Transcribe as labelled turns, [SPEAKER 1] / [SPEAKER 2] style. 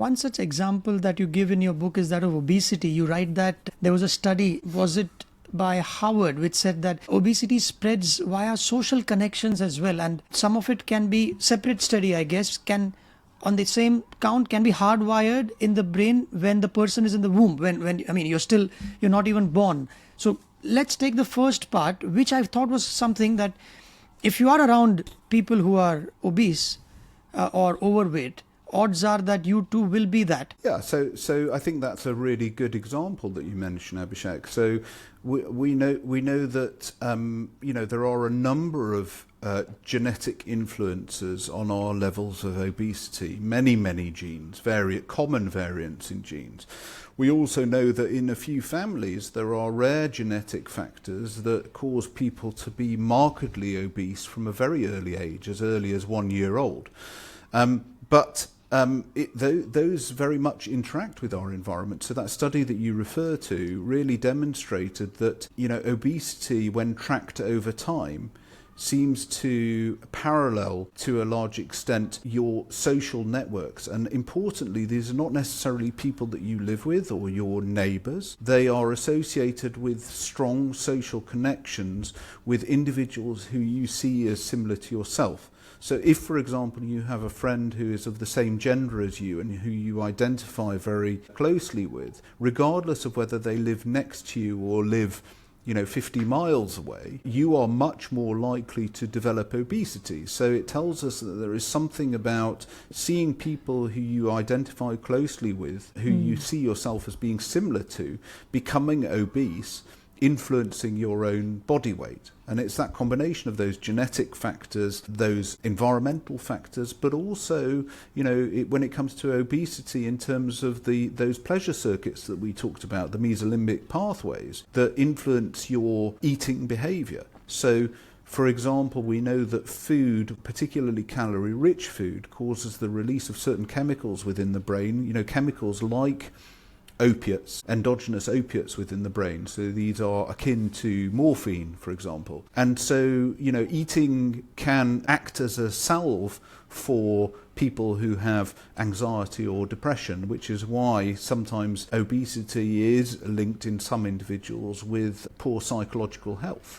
[SPEAKER 1] One such example that you give in your book is that of obesity. You write that there was a study, was it by Howard, which said that obesity spreads via social connections as well, and some of it can be separate study, I guess, can on the same count can be hardwired in the brain when the person is in the womb, when I mean you're not even born. So let's take the first part, which I thought was something that if you are around people who are obese or overweight, odds are that you too will be that.
[SPEAKER 2] Yeah, so I think that's a really good example that you mentioned, Abhishek. So we know that there are a number of genetic influences on our levels of obesity. Many genes, common variants in genes. We also know that in a few families there are rare genetic factors that cause people to be markedly obese from a very early age, as early as 1 year old. Those very much interact with our environment. So that study that you refer to really demonstrated that, obesity, when tracked over time, seems to parallel, to a large extent, your social networks. And importantly, these are not necessarily people that you live with or your neighbours. They are associated with strong social connections with individuals who you see as similar to yourself. So if, for example, you have a friend who is of the same gender as you and who you identify very closely with, regardless of whether they live next to you or live 50 miles away, you are much more likely to develop obesity. So it tells us that there is something about seeing people who you identify closely with, who you see yourself as being similar to, becoming obese, influencing your own body weight. And it's that combination of those genetic factors, those environmental factors, but also, when it comes to obesity in terms of those pleasure circuits that we talked about, the mesolimbic pathways that influence your eating behavior. So, for example, we know that food, particularly calorie-rich food, causes the release of certain chemicals within the brain, chemicals like opiates, endogenous opiates within the brain. So these are akin to morphine, for example. And so, eating can act as a salve for people who have anxiety or depression, which is why sometimes obesity is linked in some individuals with poor psychological health.